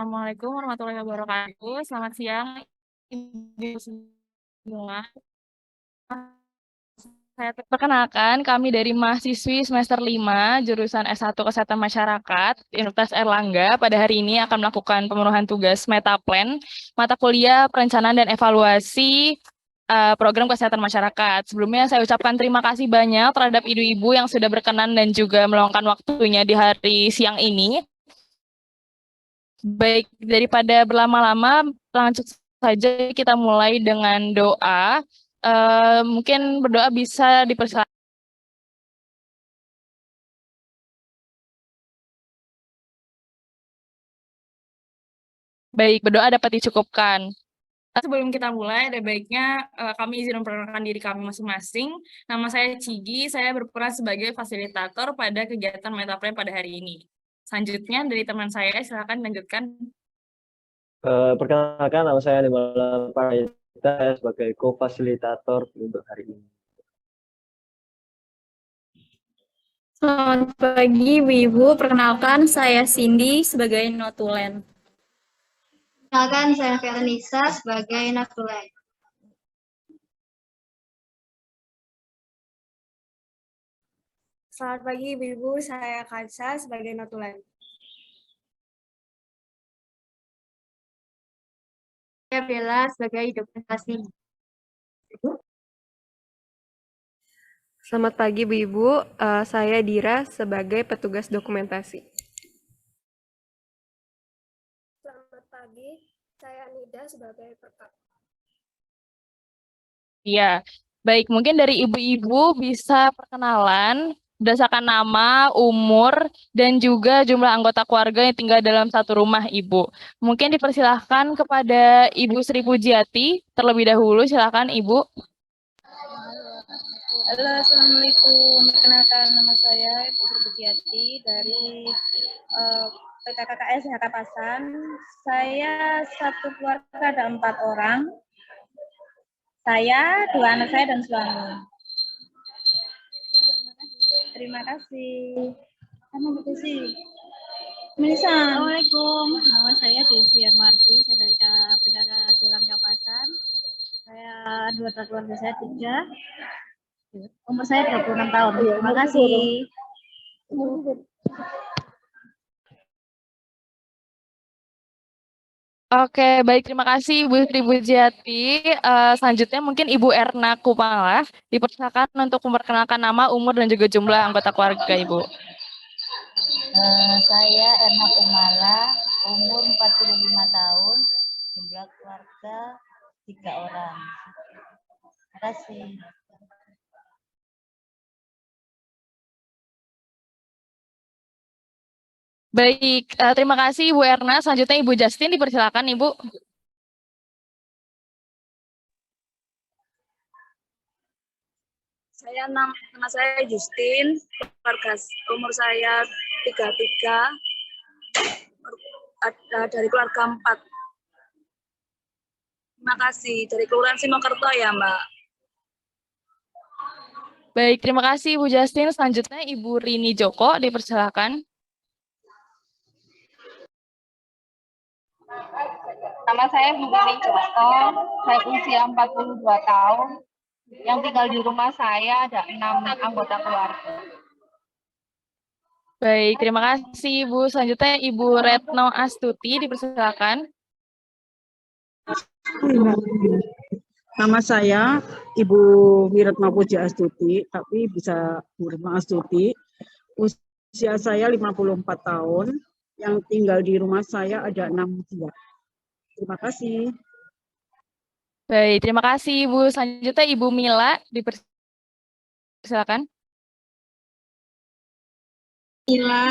Assalamualaikum warahmatullahi wabarakatuh. Selamat siang, Ibu semua. Saya perkenalkan, kami dari mahasiswi semester 5, jurusan S1 Kesehatan Masyarakat, Universitas Erlangga, pada hari ini akan melakukan pemenuhan tugas Metaplan, mata kuliah perencanaan dan evaluasi program kesehatan masyarakat. Sebelumnya saya ucapkan terima kasih banyak terhadap ibu-ibu yang sudah berkenan dan juga meluangkan waktunya di hari siang ini. Baik, daripada berlama-lama, langsung saja kita mulai dengan doa. Mungkin berdoa bisa dipersilakan. Baik, berdoa dapat dicukupkan. Sebelum kita mulai, ada baiknya kami izin memperkenalkan diri kami masing-masing. Nama saya Cigi, saya berperan sebagai fasilitator pada kegiatan Metaplan pada hari ini. Selanjutnya dari teman saya, silakan lanjutkan. Perkenalkan, nama saya Nimala Parita sebagai co-fasilitator untuk hari ini. Selamat pagi, Ibu. Perkenalkan, saya Cindy sebagai notulen. Perkenalkan, saya Veronisa sebagai notulen. Selamat pagi, Ibu. Saya Kansa sebagai notulen. Saya Bella sebagai dokumentasi. Selamat pagi, Bu-Ibu. Saya Dira sebagai petugas dokumentasi. Selamat pagi, saya Nida sebagai pekat. Iya, baik. Mungkin dari ibu-ibu bisa perkenalan berdasarkan nama, umur, dan juga jumlah anggota keluarga yang tinggal dalam satu rumah Ibu. Mungkin dipersilahkan kepada Ibu Sri Pujiati terlebih dahulu. Silakan Ibu. Halo, Assalamualaikum. Perkenalkan, nama saya Ibu Sri Pujiati dari PKKKS HK Pasan. Saya satu keluarga ada 4 orang. Saya, 2 anak saya dan suami. Terima kasih. Sama Bu sih. Melisa. Assalamualaikum. Nama saya Desi Anwarti. Saya dari PKK Kelurahan Kapasan. Saya 2 keluarga saya 3. Umur saya 36 tahun. Terima kasih. Oke, baik. Terima kasih Ibu Sri Pujiati. Selanjutnya mungkin Ibu Erna Kumala. Dipersilakan untuk memperkenalkan nama, umur, dan juga jumlah anggota keluarga Ibu. Saya Erna Kumala, umur 45 tahun, jumlah keluarga 3 orang. Terima kasih. Baik, terima kasih Ibu Erna. Selanjutnya Ibu Justin, dipersilakan Ibu. Nama saya Justin, umur saya 33, dari keluarga 4. Terima kasih, dari Kelurahan Simokerto ya Mbak. Baik, terima kasih Ibu Justin. Selanjutnya Ibu Rini Joko, dipersilakan. Nama saya Bu Rini Joko, saya usia 42 tahun. Yang tinggal di rumah saya ada 6 anggota keluarga. Baik, terima kasih Ibu. Selanjutnya Ibu Retno Astuti, dipersilakan. Nama saya Ibu Wiratma Puji Astuti, tapi bisa Bu Retno Astuti. Usia saya 54 tahun, yang tinggal di rumah saya ada 6 jiwa. Terima kasih. Baik, terima kasih Ibu. Selanjutnya Ibu Mila, dipersilakan. Mila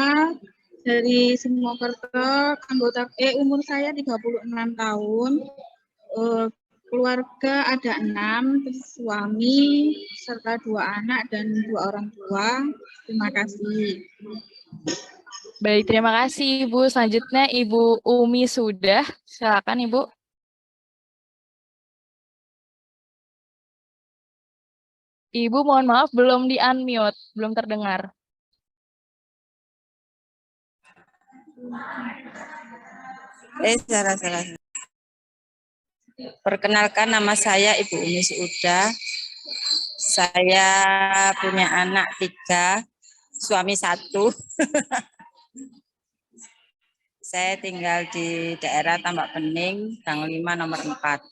dari Simokerto, anggota umur saya 36 tahun. Keluarga ada 6, suami serta 2 anak dan 2 orang tua. Terima kasih. Baik, terima kasih Ibu. Selanjutnya Ibu Umi Sudah. Silakan Ibu. Ibu mohon maaf belum di-unmute, belum terdengar. Salah. Perkenalkan, nama saya Ibu Umi Suuda. Saya punya anak 3, suami 1. Saya tinggal di daerah Tambak Bening, Gang 5 nomor 4.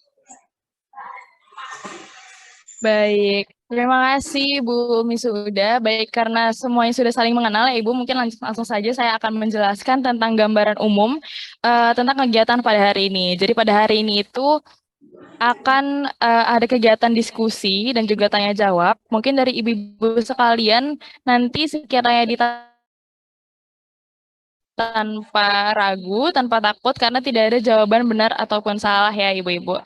Baik, terima kasih Bu Umi Suuda. Baik, karena semuanya sudah saling mengenal ya Ibu, mungkin langsung saja saya akan menjelaskan tentang gambaran umum tentang kegiatan pada hari ini. Jadi pada hari ini itu akan ada kegiatan diskusi dan juga tanya jawab. Mungkin dari ibu-ibu sekalian nanti sekiranya tanpa ragu, tanpa takut, karena tidak ada jawaban benar ataupun salah ya ibu-ibu.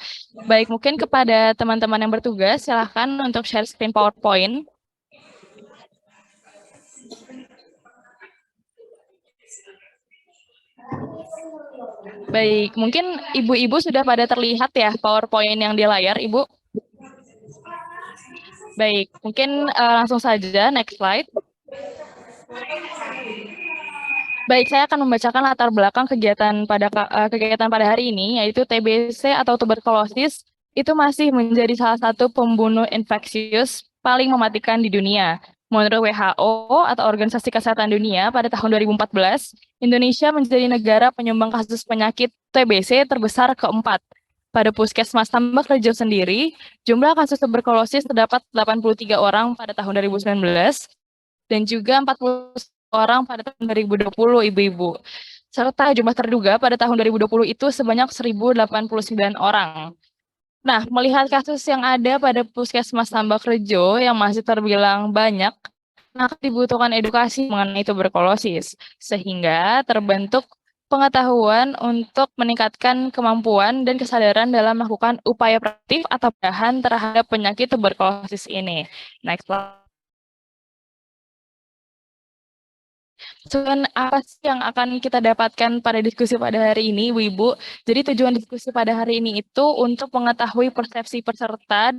Baik, mungkin kepada teman-teman yang bertugas, silahkan untuk share screen PowerPoint. Baik, mungkin ibu-ibu sudah pada terlihat ya PowerPoint yang di layar, Ibu. Baik, mungkin langsung saja, next slide. Baik, saya akan membacakan latar belakang kegiatan pada hari ini, yaitu TBC atau tuberkulosis itu masih menjadi salah satu pembunuh infeksius paling mematikan di dunia. Menurut WHO atau Organisasi Kesehatan Dunia pada tahun 2014, Indonesia menjadi negara penyumbang kasus penyakit TBC terbesar keempat. Pada Puskesmas Tambakrejo sendiri, jumlah kasus tuberkulosis terdapat 83 orang pada tahun 2019 dan juga 40 orang pada tahun 2020, ibu-ibu. Serta jumlah terduga pada tahun 2020 itu sebanyak 1.089 orang. Nah, melihat kasus yang ada pada Puskesmas Tambakrejo yang masih terbilang banyak, maka dibutuhkan edukasi mengenai tuberkulosis, sehingga terbentuk pengetahuan untuk meningkatkan kemampuan dan kesadaran dalam melakukan upaya preventif atau pencegahan terhadap penyakit tuberkulosis ini. Next slide. Tujuan apa sih yang akan kita dapatkan pada diskusi pada hari ini, Ibu-Ibu? Jadi tujuan diskusi pada hari ini itu untuk mengetahui persepsi peserta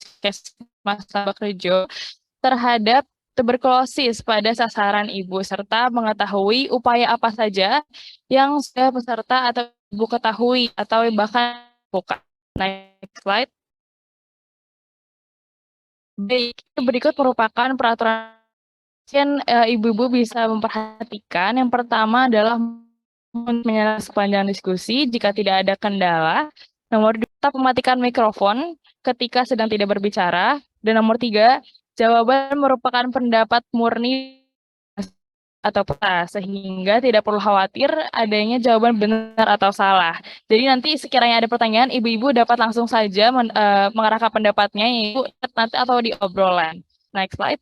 Puskesmas Tambakrejo terhadap tuberkulosis pada sasaran Ibu, serta mengetahui upaya apa saja yang sudah peserta atau Ibu ketahui atau bahkan bukan. Next slide. Baik, berikut merupakan peraturan. Mungkin ibu-ibu bisa memperhatikan, yang pertama adalah menyala sepanjang diskusi jika tidak ada kendala. Nomor 2, tetap mematikan mikrofon ketika sedang tidak berbicara. Dan nomor 3, jawaban merupakan pendapat murni atau peta, sehingga tidak perlu khawatir adanya jawaban benar atau salah. Jadi nanti sekiranya ada pertanyaan, ibu-ibu dapat langsung saja mengarahkan pendapatnya yaitu nanti atau di obrolan. Next slide.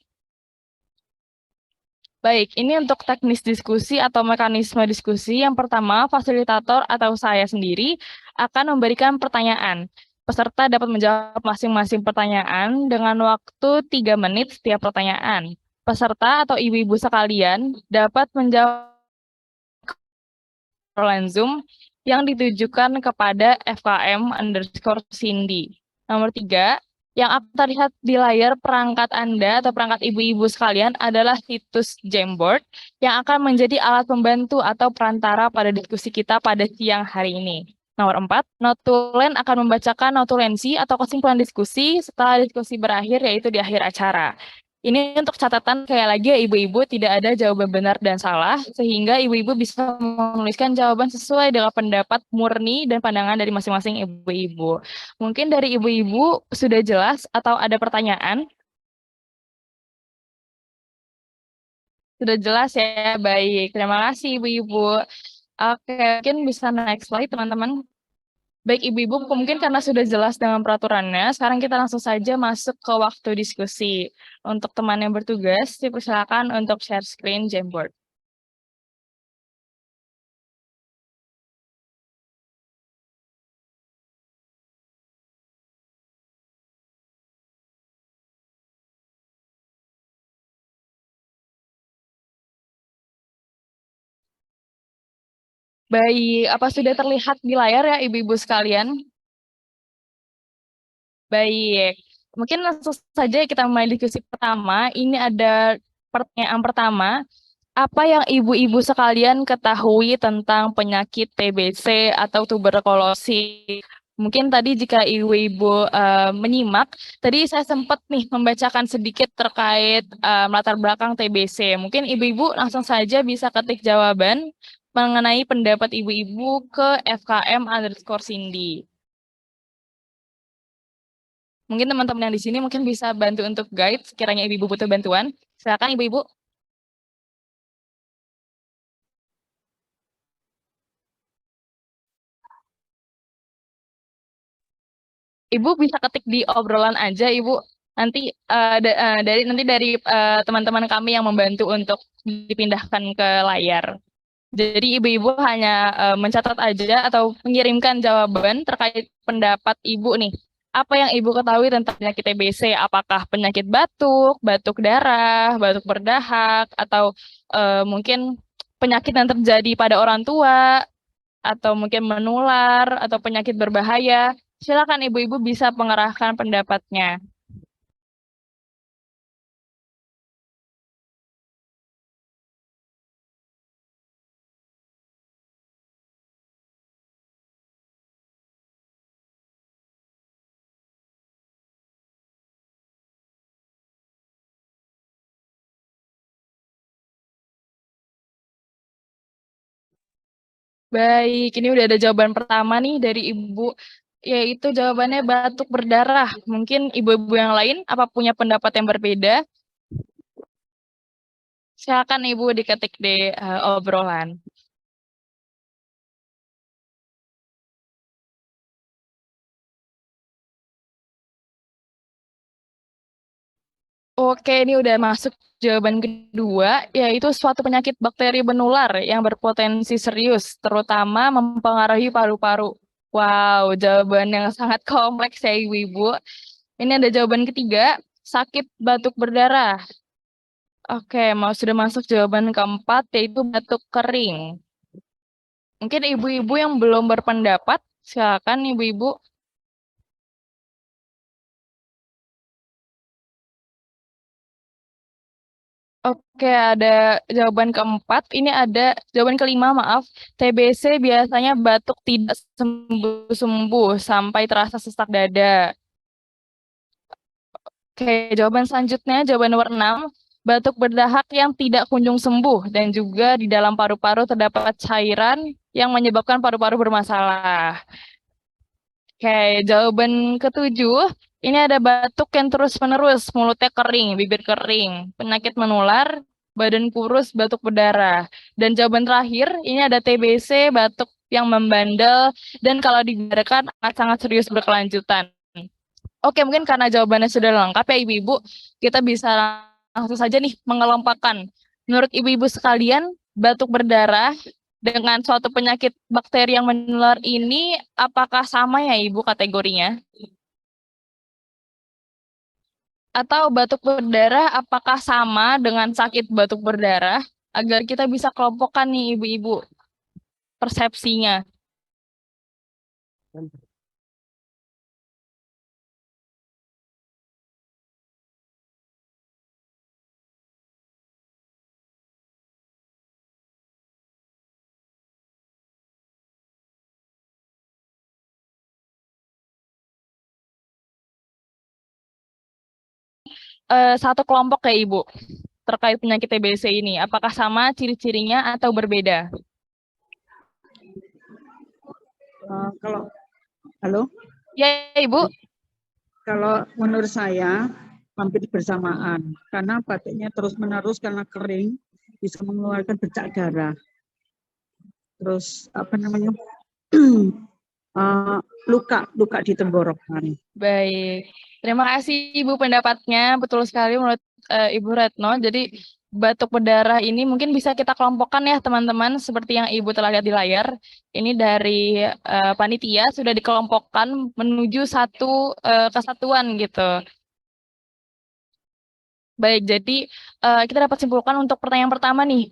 Baik, ini untuk teknis diskusi atau mekanisme diskusi. Yang pertama, fasilitator atau saya sendiri akan memberikan pertanyaan. Peserta dapat menjawab masing-masing pertanyaan dengan waktu 3 menit setiap pertanyaan. Peserta atau ibu-ibu sekalian dapat menjawab online Zoom yang ditujukan kepada FKM_Cindy. Nomor 3, yang akan terlihat di layar perangkat Anda atau perangkat ibu-ibu sekalian adalah situs Jamboard yang akan menjadi alat pembantu atau perantara pada diskusi kita pada siang hari ini. Nomor 4, notulen akan membacakan notulensi atau kesimpulan diskusi setelah diskusi berakhir, yaitu di akhir acara. Ini untuk catatan, kayak lagi ya ibu-ibu, tidak ada jawaban benar dan salah, sehingga ibu-ibu bisa menuliskan jawaban sesuai dengan pendapat murni dan pandangan dari masing-masing ibu-ibu. Mungkin dari ibu-ibu sudah jelas atau ada pertanyaan? Sudah jelas ya, baik. Terima kasih ibu-ibu. Oke, mungkin bisa next slide teman-teman. Baik ibu-ibu, mungkin karena sudah jelas dengan peraturannya, sekarang kita langsung saja masuk ke waktu diskusi. Untuk teman yang bertugas, dipersilakan untuk share screen Jamboard. Baik, apa sudah terlihat di layar ya ibu-ibu sekalian? Baik, mungkin langsung saja kita mulai diskusi pertama. Ini ada pertanyaan pertama. Apa yang ibu-ibu sekalian ketahui tentang penyakit TBC atau tuberkulosis? Mungkin tadi jika ibu-ibu menyimak, tadi saya sempat nih membacakan sedikit terkait latar belakang TBC. Mungkin ibu-ibu langsung saja bisa ketik jawaban mengenai pendapat ibu-ibu ke FKM_Cindy. Mungkin teman-teman yang di sini mungkin bisa bantu untuk guide sekiranya ibu-ibu butuh bantuan. Silakan ibu-ibu. Ibu bisa ketik di obrolan aja, Ibu. Nanti dari teman-teman kami yang membantu untuk dipindahkan ke layar. Jadi ibu-ibu hanya mencatat aja atau mengirimkan jawaban terkait pendapat ibu nih. Apa yang ibu ketahui tentang penyakit TBC? Apakah penyakit batuk, batuk darah, batuk berdahak, atau mungkin penyakit yang terjadi pada orang tua, atau mungkin menular, atau penyakit berbahaya? Silakan ibu-ibu bisa mengerahkan pendapatnya. Baik, ini udah ada jawaban pertama nih dari Ibu, yaitu jawabannya batuk berdarah. Mungkin ibu-ibu yang lain apa punya pendapat yang berbeda? Silakan Ibu diketik di obrolan. Oke, ini udah masuk jawaban kedua, yaitu suatu penyakit bakteri menular yang berpotensi serius, terutama mempengaruhi paru-paru. Wow, jawaban yang sangat kompleks ya Ibu-Ibu. Ini ada jawaban ketiga, sakit batuk berdarah. Oke, sudah masuk jawaban keempat, yaitu batuk kering. Mungkin ibu-ibu yang belum berpendapat, silakan ibu-ibu. Oke, ada jawaban keempat. Ini ada jawaban kelima, maaf. TBC biasanya batuk tidak sembuh-sembuh sampai terasa sesak dada. Oke, jawaban selanjutnya, jawaban nomor 6. Batuk berdahak yang tidak kunjung sembuh dan juga di dalam paru-paru terdapat cairan yang menyebabkan paru-paru bermasalah. Oke, jawaban ketujuh. Ini ada batuk yang terus-menerus, mulutnya kering, bibir kering, penyakit menular, badan kurus, batuk berdarah. Dan jawaban terakhir, ini ada TBC, batuk yang membandel, dan kalau dibiarkan sangat serius berkelanjutan. Oke, mungkin karena jawabannya sudah lengkap ya Ibu-Ibu, kita bisa langsung saja nih mengelompokkan. Menurut Ibu-Ibu sekalian, batuk berdarah dengan suatu penyakit bakteri yang menular ini apakah sama ya Ibu kategorinya? Atau batuk berdarah apakah sama dengan sakit batuk berdarah? Agar kita bisa kelompokkan nih Ibu-Ibu persepsinya. Satu kelompok ya Ibu terkait penyakit TBC ini. Apakah sama ciri-cirinya atau berbeda? Halo? Ya Ibu. Kalau menurut saya hampir bersamaan karena batuknya terus-menerus karena kering bisa mengeluarkan bercak darah. Terus luka di tenggorokan. Baik, terima kasih Ibu pendapatnya, betul sekali menurut Ibu Retno. Jadi batuk berdarah ini mungkin bisa kita kelompokkan ya teman-teman, seperti yang Ibu telah lihat di layar. Ini dari panitia sudah dikelompokkan menuju satu kesatuan gitu. Baik, jadi kita dapat simpulkan untuk pertanyaan pertama nih.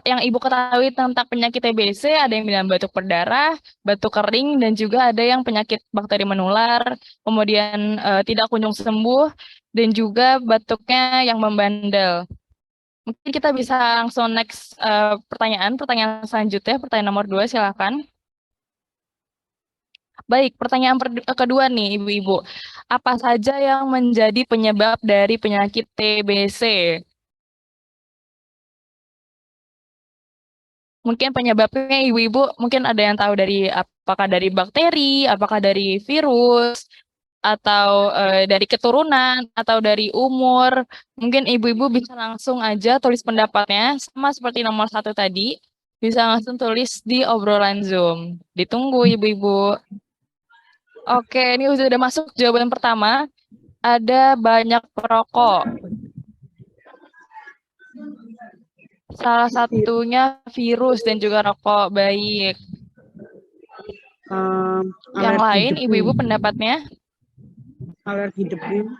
Yang Ibu ketahui tentang penyakit TBC, ada yang bilang batuk berdarah, batuk kering, dan juga ada yang penyakit bakteri menular, kemudian tidak kunjung sembuh, dan juga batuknya yang membandel. Mungkin kita bisa langsung next pertanyaan selanjutnya, pertanyaan nomor 2, silakan. Baik, pertanyaan kedua nih Ibu-Ibu. Apa saja yang menjadi penyebab dari penyakit TBC? Mungkin penyebabnya Ibu-Ibu mungkin ada yang tahu dari apakah dari bakteri, apakah dari virus, atau dari keturunan, atau dari umur. Mungkin Ibu-Ibu bisa langsung aja tulis pendapatnya, sama seperti nomor 1 tadi. Bisa langsung tulis di obrolan Zoom. Ditunggu Ibu-Ibu. Oke, ini sudah masuk jawaban pertama. Ada banyak perokok. Salah satunya virus dan juga rokok. Baik. Yang lain, debu. Ibu-Ibu pendapatnya? Alergi debu.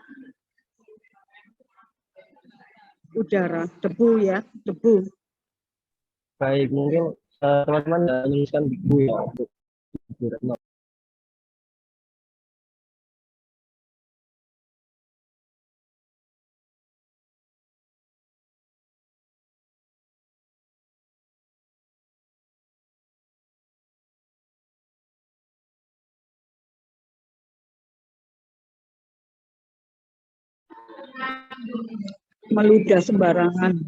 Udara, debu ya, debu. Baik, mungkin teman-teman menuliskan debu ya untuk Ibu Retno. Meludah sembarangan.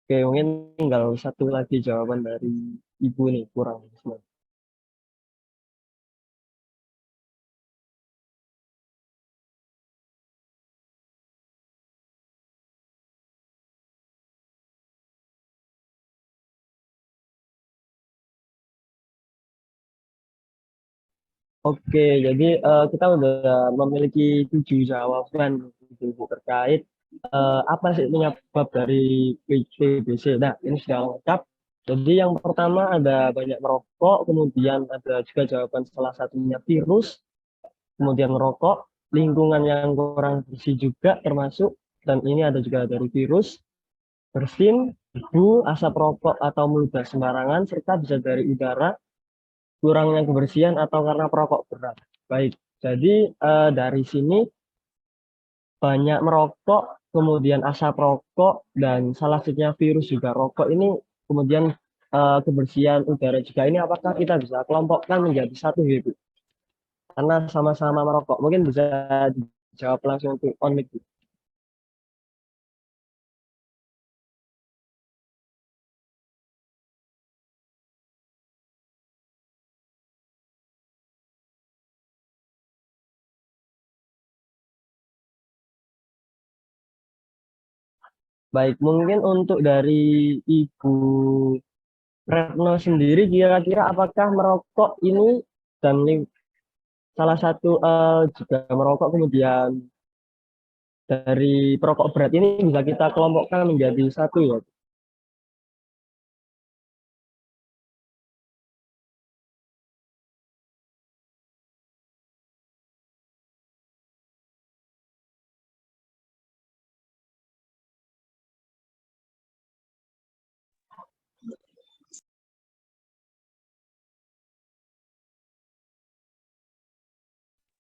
Oke, mungkin tinggal satu lagi jawaban dari Ibu nih, kurang semua. Oke, jadi kita udah memiliki 7 jawaban Ibu terkait apa sih penyebab dari TBC. Nah, ini sudah lengkap. Jadi yang pertama ada banyak merokok, kemudian ada juga jawaban salah satunya virus, kemudian merokok, lingkungan yang kurang bersih juga termasuk, dan ini ada juga dari virus, bersin, debu, asap rokok atau meludah sembarangan, serta bisa dari udara, kurangnya kebersihan atau karena perokok berat. Baik, jadi dari sini banyak merokok, kemudian asap rokok, dan salah satunya virus juga rokok ini, kemudian kebersihan udara juga ini, apakah kita bisa kelompokkan menjadi satu gitu? Karena sama-sama merokok. Mungkin bisa dijawab langsung untuk on mic. Baik, mungkin untuk dari Ibu Retno sendiri, kira-kira apakah merokok ini dan salah satu juga merokok kemudian dari perokok berat ini bisa kita kelompokkan menjadi satu ya?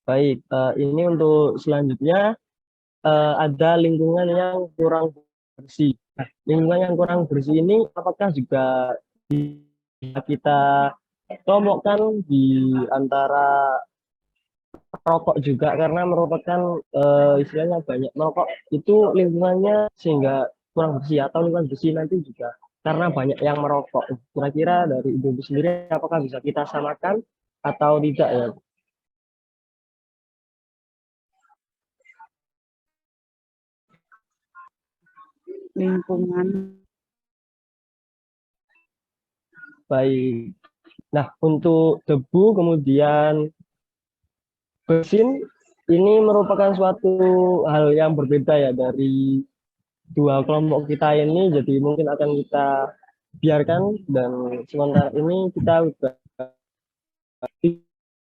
Baik, ini untuk selanjutnya ada lingkungan yang kurang bersih. Nah, lingkungan yang kurang bersih ini apakah juga bisa kita kelompokkan di antara rokok juga, karena merupakan istilahnya banyak merokok itu lingkungannya sehingga kurang bersih, atau lingkungan bersih nanti juga karena banyak yang merokok. Kira-kira dari Ibu sendiri apakah bisa kita samakan atau tidak ya? Lingkungan. Baik. Nah, untuk debu kemudian bersin ini merupakan suatu hal yang berbeda ya dari dua kelompok kita ini, jadi mungkin akan kita biarkan, dan sementara ini kita udah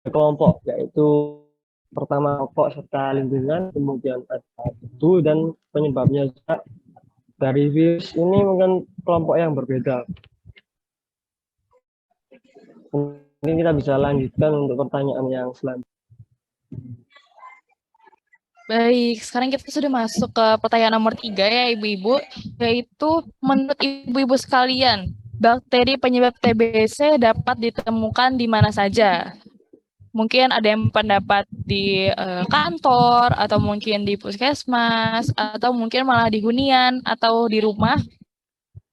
kelompok, yaitu pertama rokok serta lingkungan, kemudian ada tubuh dan penyebabnya juga. Dari virus ini mungkin kelompok yang berbeda. Mungkin kita bisa lanjutkan untuk pertanyaan yang selanjutnya. Baik, sekarang kita sudah masuk ke pertanyaan nomor 3 ya Ibu-Ibu, yaitu menurut Ibu-Ibu sekalian, bakteri penyebab TBC dapat ditemukan di mana saja? Mungkin ada yang pendapat di kantor, atau mungkin di puskesmas, atau mungkin malah di hunian, atau di rumah,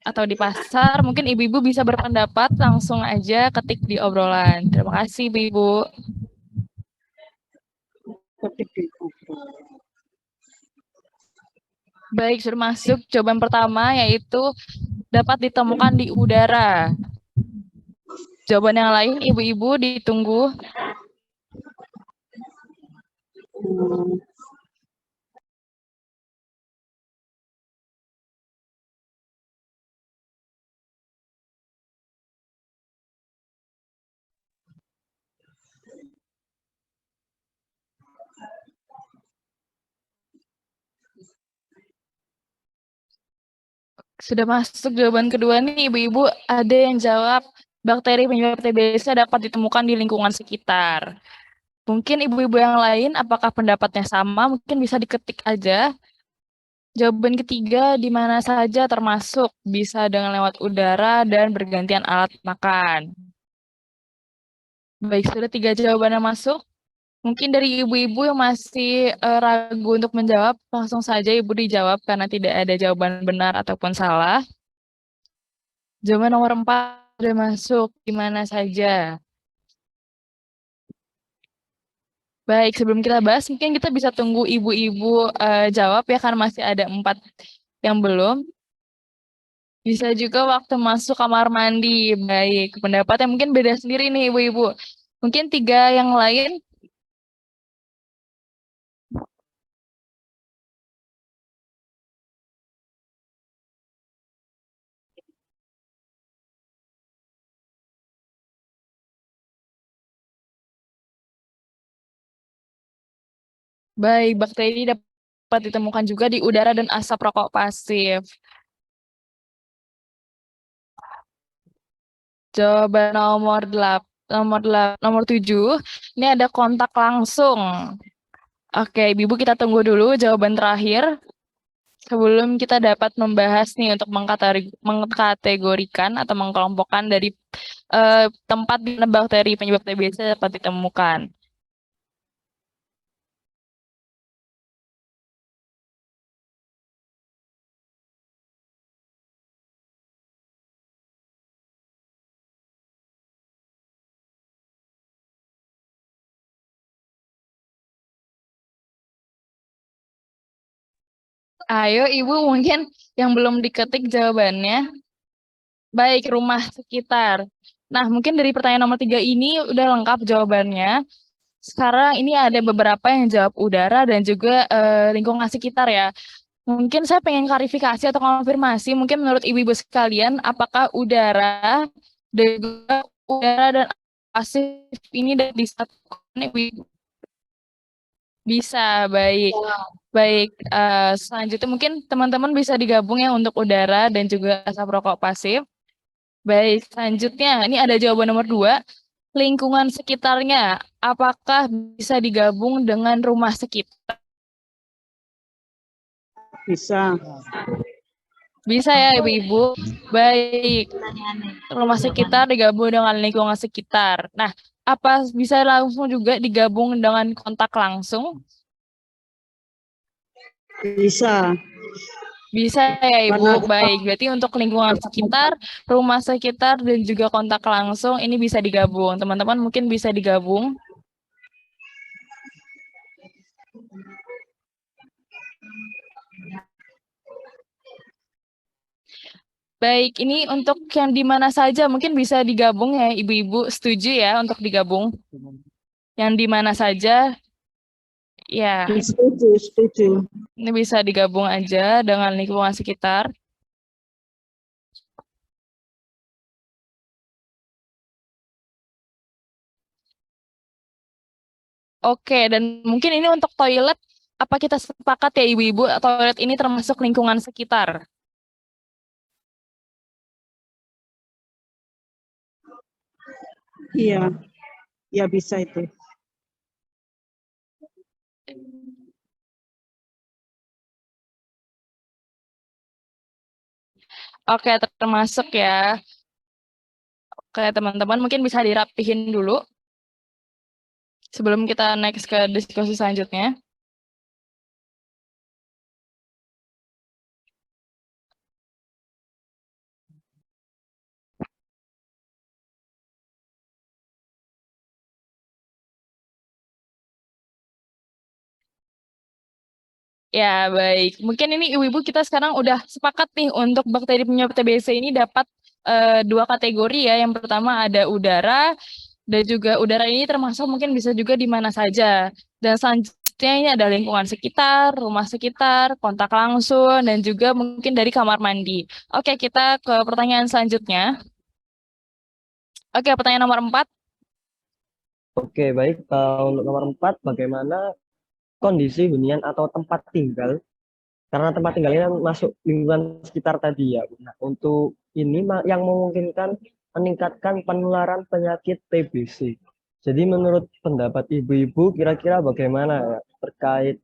atau di pasar. Mungkin Ibu-Ibu bisa berpendapat, langsung aja ketik di obrolan. Terima kasih Ibu-Ibu. Baik, sudah masuk jawaban pertama, yaitu dapat ditemukan di udara. Jawaban yang lain, Ibu-Ibu ditunggu. Sudah masuk jawaban kedua nih, Ibu-Ibu. Ada yang jawab bakteri penyebab TBC dapat ditemukan di lingkungan sekitar. Mungkin Ibu-Ibu yang lain, apakah pendapatnya sama? Mungkin bisa diketik aja. Jawaban ketiga, di mana saja termasuk bisa dengan lewat udara dan bergantian alat makan. Baik, sudah 3 jawaban yang masuk. Mungkin dari Ibu-Ibu yang masih ragu untuk menjawab, langsung saja Ibu dijawab karena tidak ada jawaban benar ataupun salah. Jawaban nomor 4 sudah masuk, di mana saja. Baik, sebelum kita bahas, mungkin kita bisa tunggu Ibu-Ibu jawab ya, karena masih ada 4 yang belum. Bisa juga waktu masuk kamar mandi. Baik, pendapatnya mungkin beda sendiri nih Ibu-Ibu. Mungkin 3 yang lain. Baik, bakteri dapat ditemukan juga di udara dan asap rokok pasif. Jawaban nomor 7, ini ada kontak langsung. Oke, Ibu kita tunggu dulu jawaban terakhir. Sebelum kita dapat membahas nih untuk mengkategorikan atau mengkelompokkan dari tempat di mana bakteri penyebab TBC dapat ditemukan. Ayo Ibu, mungkin yang belum diketik jawabannya. Baik, rumah sekitar. Nah, mungkin dari pertanyaan nomor 3 ini udah lengkap jawabannya. Sekarang ini ada beberapa yang jawab udara dan juga lingkungan sekitar ya. Mungkin saya pengen klarifikasi atau konfirmasi, mungkin menurut Ibu-Ibu sekalian, apakah udara dan juga udara dan pasif ini disatukan Ibu-Ibu? Bisa, baik. Baik, selanjutnya mungkin teman-teman bisa digabung ya untuk udara dan juga asap rokok pasif. Baik, selanjutnya ini ada jawaban nomor 2. Lingkungan sekitarnya, apakah bisa digabung dengan rumah sekitar? Bisa. Bisa ya Ibu-Ibu. Baik, rumah sekitar digabung dengan lingkungan sekitar. Nah, apa bisa langsung juga digabung dengan kontak langsung? Bisa. Bisa ya Ibu, baik. Berarti untuk lingkungan sekitar, rumah sekitar, dan juga kontak langsung ini bisa digabung. Teman-teman mungkin bisa digabung. Baik, ini untuk yang di mana saja mungkin bisa digabung ya Ibu-Ibu, setuju ya untuk digabung? Yang di mana saja, ya. Setuju. Ini bisa digabung aja dengan lingkungan sekitar. Oke, dan mungkin ini untuk toilet, apa kita sepakat ya Ibu-Ibu, toilet ini termasuk lingkungan sekitar? Iya, ya bisa itu. Oke, termasuk ya. Oke, teman-teman mungkin bisa dirapihin dulu sebelum kita next ke diskusi selanjutnya. Ya, baik. Mungkin ini ibu-ibu kita sekarang udah sepakat nih untuk bakteri penyebab TBC ini dapat dua kategori ya. Yang pertama ada udara, dan juga udara ini termasuk mungkin bisa juga di mana saja. Dan selanjutnya ini ada lingkungan sekitar, rumah sekitar, kontak langsung, dan juga mungkin dari kamar mandi. Oke, kita ke pertanyaan selanjutnya. Oke, pertanyaan nomor 4. Oke, baik. Untuk nomor 4, bagaimana kondisi hunian atau tempat tinggal? Karena tempat tinggalnya masuk lingkungan sekitar tadi ya. Nah, untuk ini yang memungkinkan meningkatkan penularan penyakit TBC. Jadi menurut pendapat ibu-ibu, kira-kira bagaimana ya terkait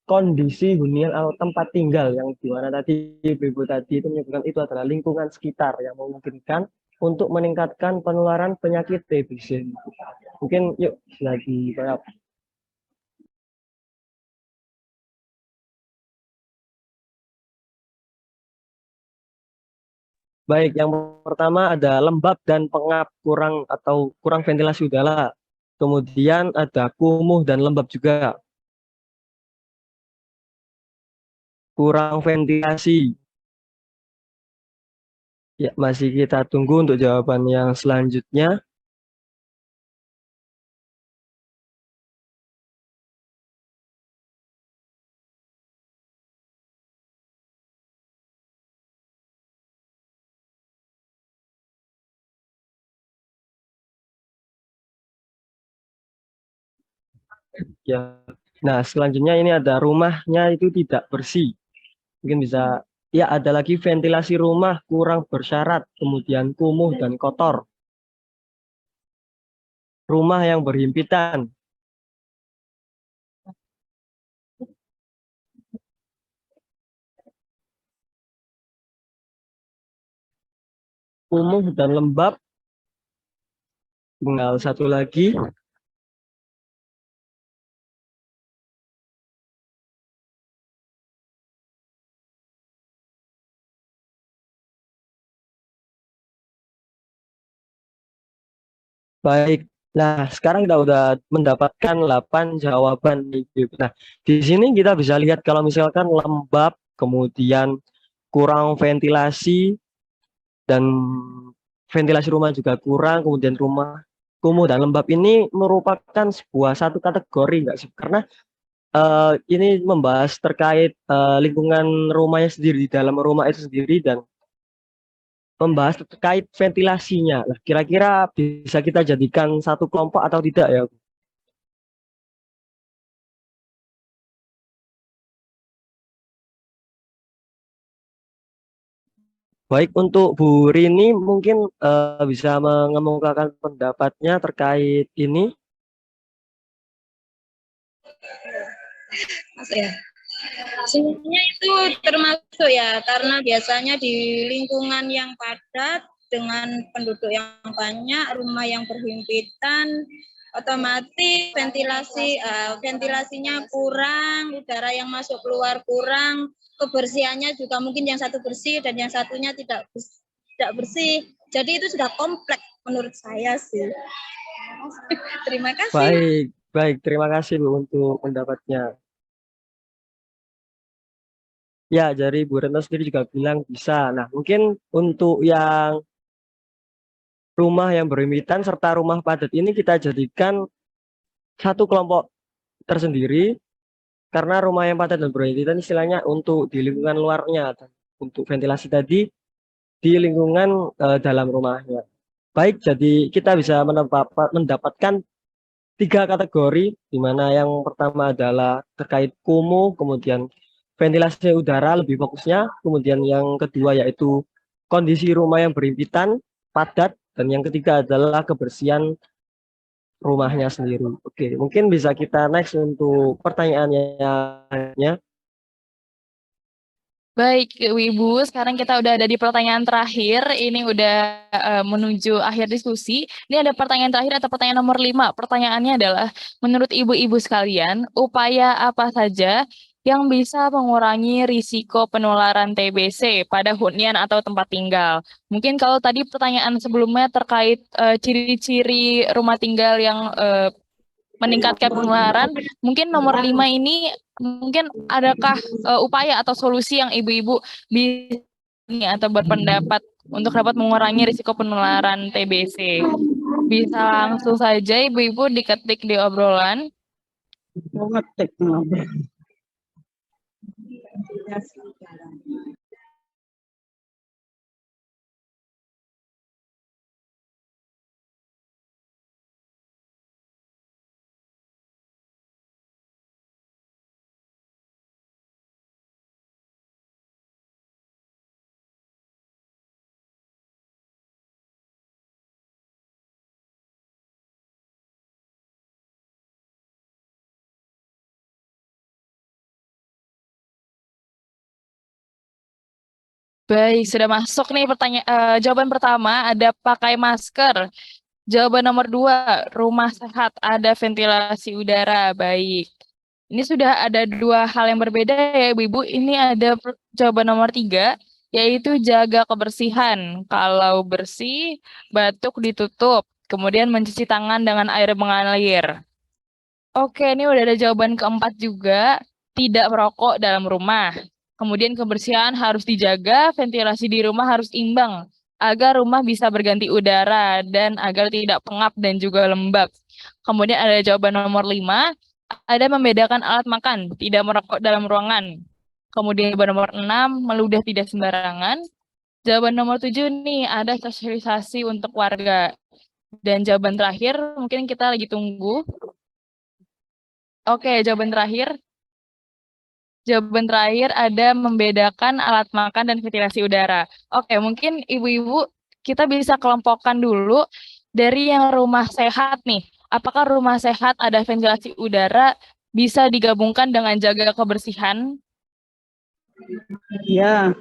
kondisi hunian atau tempat tinggal yang dimana tadi ibu-ibu tadi itu menyebutkan itu adalah lingkungan sekitar yang memungkinkan untuk meningkatkan penularan penyakit TBC. Mungkin yuk lagi banyak. Baik, yang pertama ada lembab dan pengap kurang ventilasi udara. Kemudian ada kumuh dan lembab juga. Kurang ventilasi. Ya, masih kita tunggu untuk jawaban yang selanjutnya. Ya. Nah, selanjutnya ini ada rumahnya itu tidak bersih. Mungkin bisa, ya ada lagi ventilasi rumah kurang bersyarat, kemudian kumuh dan kotor. Rumah yang berhimpitan. Kumuh dan lembab. Tinggal satu lagi. Baik, nah sekarang kita udah mendapatkan 8 jawaban nih. Nah, di sini kita bisa lihat kalau misalkan lembab, kemudian kurang ventilasi, dan ventilasi rumah juga kurang, kemudian rumah kumuh dan lembab ini merupakan satu kategori nggak sih? Karena ini membahas terkait lingkungan rumahnya sendiri, di dalam rumah itu sendiri, dan membahas terkait ventilasinya. Nah, kira-kira bisa kita jadikan satu kelompok atau tidak ya? Baik, untuk Bu Rini mungkin bisa mengemukakan pendapatnya terkait ini. Mas ya. Sebenarnya itu termasuk ya, karena biasanya di lingkungan yang padat dengan penduduk yang banyak, rumah yang berhimpitan, otomatis ventilasinya kurang, udara yang masuk keluar kurang, kebersihannya juga mungkin yang satu bersih dan yang satunya tidak bersih. Jadi itu sudah kompleks menurut saya sih. Terima kasih. Baik, terima kasih Bu untuk pendapatnya. Ya, dari Bu Retno sendiri juga bilang bisa. Nah, mungkin untuk yang rumah yang berhimpitan serta rumah padat ini kita jadikan satu kelompok tersendiri, karena rumah yang padat dan berhimpitan istilahnya untuk di lingkungan luarnya, dan untuk ventilasi tadi di lingkungan dalam rumahnya. Baik, jadi kita bisa mendapatkan tiga kategori, di mana yang pertama adalah terkait kumuh, kemudian ventilasi udara lebih fokusnya, kemudian yang kedua yaitu kondisi rumah yang berhimpitan, padat, dan yang ketiga adalah kebersihan rumahnya sendiri. Oke, mungkin bisa kita next untuk pertanyaannya. Baik, Ibu, sekarang kita udah ada di pertanyaan terakhir. Ini udah menuju akhir diskusi. Ini ada pertanyaan terakhir atau pertanyaan nomor 5. Pertanyaannya adalah, menurut ibu-ibu sekalian, upaya apa saja yang bisa mengurangi risiko penularan TBC pada hunian atau tempat tinggal? Mungkin kalau tadi pertanyaan sebelumnya terkait ciri-ciri rumah tinggal yang meningkatkan penularan, mungkin nomor 5 ini mungkin adakah upaya atau solusi yang ibu-ibu bisa atau berpendapat untuk dapat mengurangi risiko penularan TBC? Bisa langsung saja ibu-ibu diketik di obrolan. Mau ngetik ngobrol. Baik, sudah masuk nih jawaban pertama, ada pakai masker. Jawaban nomor 2, rumah sehat, ada ventilasi udara. Baik. Ini sudah ada 2 hal yang berbeda ya Ibu-Ibu. Ini ada jawaban nomor 3, yaitu jaga kebersihan. Kalau bersih, batuk ditutup. Kemudian mencuci tangan dengan air mengalir. Oke, ini udah ada jawaban keempat juga, tidak merokok dalam rumah. Kemudian kebersihan harus dijaga, ventilasi di rumah harus imbang, agar rumah bisa berganti udara dan agar tidak pengap dan juga lembab. Kemudian ada jawaban nomor 5, ada membedakan alat makan, tidak merokok dalam ruangan. Kemudian jawaban nomor 6, meludah tidak sembarangan. Jawaban nomor 7 nih, ada sosialisasi untuk warga. Dan jawaban terakhir, mungkin kita lagi tunggu. Oke, jawaban terakhir. Jawaban terakhir ada membedakan alat makan dan ventilasi udara. Oke, mungkin ibu-ibu kita bisa kelompokkan dulu dari yang rumah sehat nih. Apakah rumah sehat ada ventilasi udara bisa digabungkan dengan jaga kebersihan? Iya.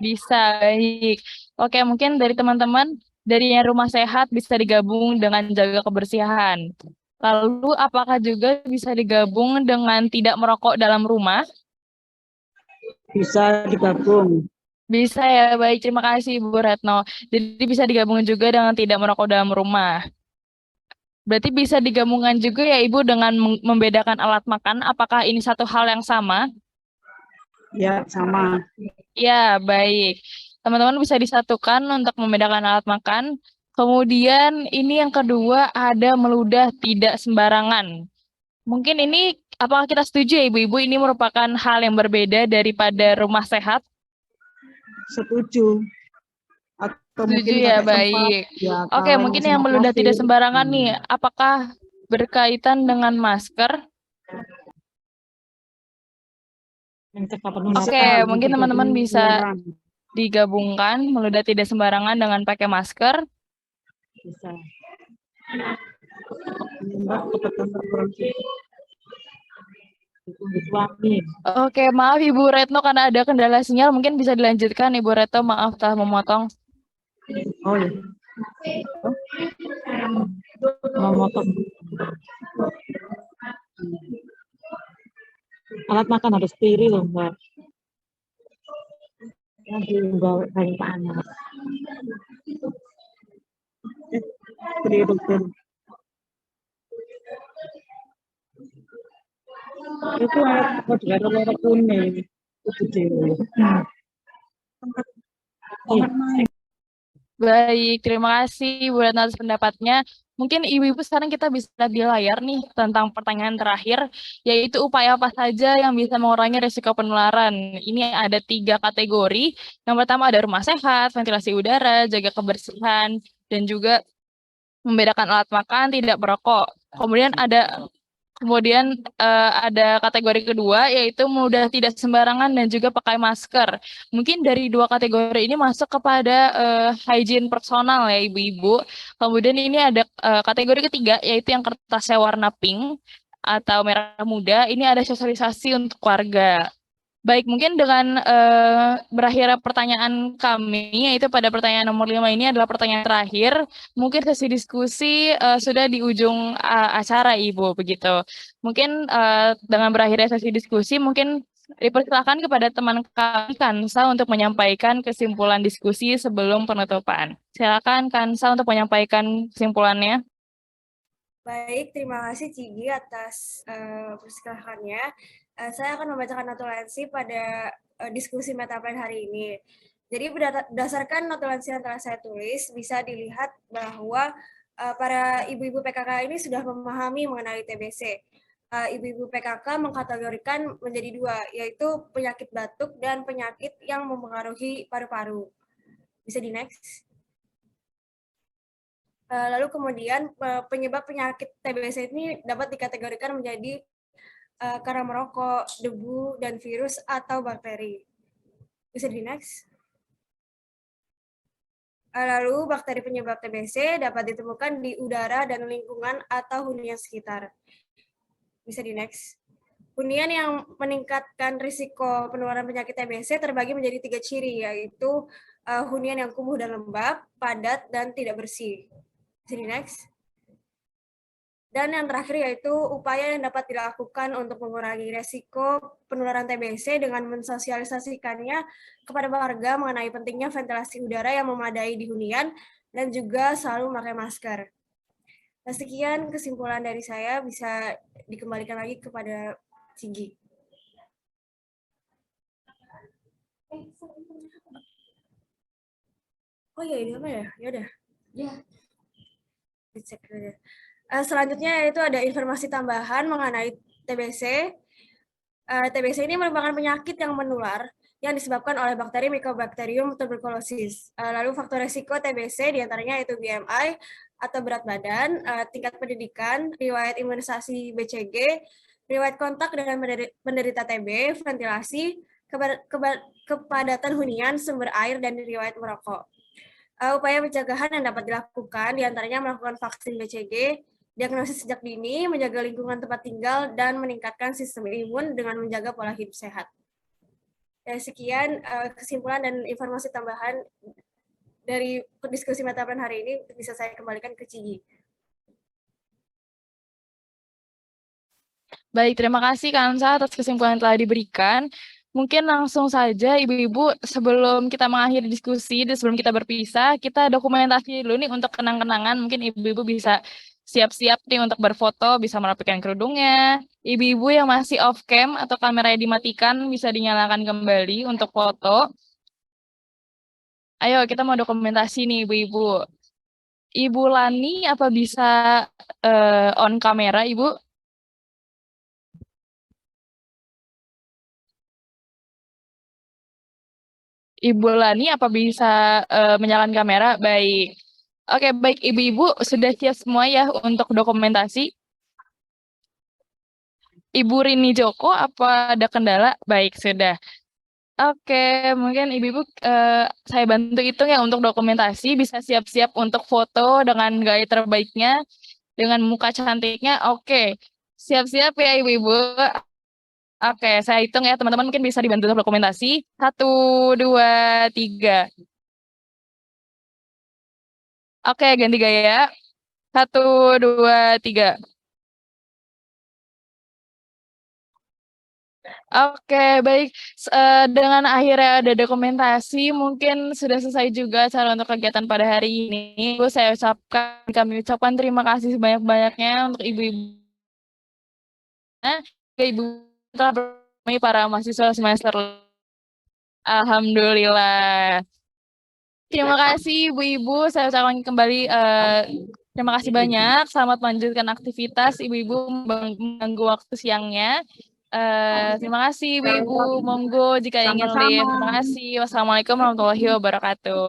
Bisa, baik. Oke, mungkin dari teman-teman, dari yang rumah sehat bisa digabung dengan jaga kebersihan. Lalu apakah juga bisa digabung dengan tidak merokok dalam rumah? Bisa digabung. Bisa ya, baik. Terima kasih Ibu Retno. Jadi bisa digabung juga dengan tidak merokok dalam rumah. Berarti bisa digabungkan juga ya Ibu dengan membedakan alat makan. Apakah ini satu hal yang sama? Ya, sama. Ya, baik. Teman-teman bisa disatukan untuk membedakan alat makan. Kemudian ini yang kedua ada meludah tidak sembarangan. Mungkin ini apakah kita setuju ya Ibu-Ibu ini merupakan hal yang berbeda daripada rumah sehat? Setuju. Atau Setuju mungkin ya, pakai baik. sempat. Ya, Oke, kalau mungkin yang semua meludah tidak plastik. sembarangan nih, apakah berkaitan dengan masker? Oke, mungkin teman-teman bisa digabungkan meludah tidak sembarangan dengan pakai masker. Bisa. Oke, maaf Ibu Retno karena ada kendala sinyal, mungkin bisa dilanjutkan Ibu Retno, maaf telah memotong. Oh ya. Memotong. Alat makan harus steril, Mbak. Nanti bawa kain panas. Steril. Itu warna kuning. Itu cewek. Baik, terima kasih Bu Retno atas pendapatnya. Mungkin Ibu-Ibu sekarang kita bisa lihat di layar nih tentang pertanyaan terakhir, yaitu upaya apa saja yang bisa mengurangi risiko penularan. Ini ada 3 kategori. Yang pertama ada rumah sehat, ventilasi udara, jaga kebersihan, dan juga membedakan alat makan, tidak merokok. Kemudian ada kategori kedua yaitu mudah tidak sembarangan dan juga pakai masker. Mungkin dari dua kategori ini masuk kepada hygiene personal ya ibu-ibu. Kemudian ini ada kategori ketiga yaitu yang kertasnya warna pink atau merah muda. Ini ada sosialisasi untuk warga. Baik, mungkin dengan berakhirnya pertanyaan kami, yaitu pada pertanyaan nomor 5 ini adalah pertanyaan terakhir. Mungkin sesi diskusi sudah di ujung acara, Ibu, begitu. Mungkin dengan berakhirnya sesi diskusi, mungkin dipersilakan kepada teman kami, Kansa, untuk menyampaikan kesimpulan diskusi sebelum penutupan. Silakan, Kansa, untuk menyampaikan kesimpulannya. Baik, terima kasih Cigi atas persilahannya. Saya akan membacakan notulensi pada diskusi metaplan hari ini. Jadi berdasarkan notulensi yang telah saya tulis, bisa dilihat bahwa para ibu-ibu PKK ini sudah memahami mengenai TBC. Ibu-ibu PKK mengkategorikan menjadi dua, yaitu penyakit batuk dan penyakit yang mempengaruhi paru-paru. Bisa di next. Lalu kemudian penyebab penyakit TBC ini dapat dikategorikan menjadi karena merokok, debu, dan virus atau bakteri. Bisa di next. Lalu bakteri penyebab TBC dapat ditemukan di udara dan lingkungan atau hunian sekitar. Bisa di next. Hunian yang meningkatkan risiko penularan penyakit TBC terbagi menjadi 3 ciri, yaitu hunian yang kumuh dan lembab, padat, dan tidak bersih. Bisa di next. Dan yang terakhir yaitu upaya yang dapat dilakukan untuk mengurangi resiko penularan TBC dengan mensosialisasikannya kepada warga mengenai pentingnya ventilasi udara yang memadai di hunian dan juga selalu memakai masker. Nah, sekian kesimpulan dari saya, bisa dikembalikan lagi kepada Cigi. Oh ya, ini apa ya? Ya udah. Ya. Dicek dulu. Selanjutnya yaitu ada informasi tambahan mengenai TBC. TBC ini merupakan penyakit yang menular yang disebabkan oleh bakteri Mycobacterium tuberculosis. Lalu faktor resiko TBC diantaranya yaitu BMI atau berat badan, tingkat pendidikan, riwayat imunisasi BCG, riwayat kontak dengan penderita TB, ventilasi, kepadatan hunian, sumber air, dan riwayat merokok. Upaya pencegahan yang dapat dilakukan diantaranya melakukan vaksin BCG, diagnosis sejak dini, menjaga lingkungan tempat tinggal, dan meningkatkan sistem imun dengan menjaga pola hidup sehat. Sekian kesimpulan dan informasi tambahan dari diskusi metaplan hari ini, bisa saya kembalikan ke Cigi. Baik, terima kasih Kansa atas kesimpulan yang telah diberikan. Mungkin langsung saja Ibu-Ibu, sebelum kita mengakhiri diskusi dan sebelum kita berpisah, kita dokumentasi dulu nih untuk kenang-kenangan. Mungkin Ibu-Ibu bisa siap-siap nih untuk berfoto, bisa merapikan kerudungnya. Ibu-ibu yang masih off cam atau kameranya dimatikan bisa dinyalakan kembali untuk foto. Ayo kita mau dokumentasi nih Ibu-ibu. Ibu Lani apa bisa on kamera Ibu? Ibu Lani apa bisa menyalakan kamera? Baik. Oke, baik Ibu-ibu sudah siap semua ya untuk dokumentasi? Ibu Rini Joko apa ada kendala? Baik, sudah. Oke, mungkin Ibu-ibu saya bantu hitung ya untuk dokumentasi, bisa siap-siap untuk foto dengan gaya terbaiknya, dengan muka cantiknya. Oke, siap-siap ya Ibu-ibu. Oke, saya hitung ya teman-teman, mungkin bisa dibantu untuk dokumentasi. 1, 2, 3. Oke, ganti gaya. 1, 2, 3. Oke, baik. Dengan akhirnya ada dokumentasi, mungkin sudah selesai juga acara untuk kegiatan pada hari ini. Kami ucapkan terima kasih sebanyak-banyaknya untuk ibu-ibu. Ibu telah bertemu para mahasiswa semester. Alhamdulillah. Terima kasih Ibu-Ibu, saya ucapkan kembali terima kasih banyak. Selamat melanjutkan aktivitas Ibu-Ibu mengganggu waktu siangnya. Terima kasih Ibu-Ibu, monggo jika ingin live. Terima kasih. Wassalamualaikum warahmatullahi wabarakatuh.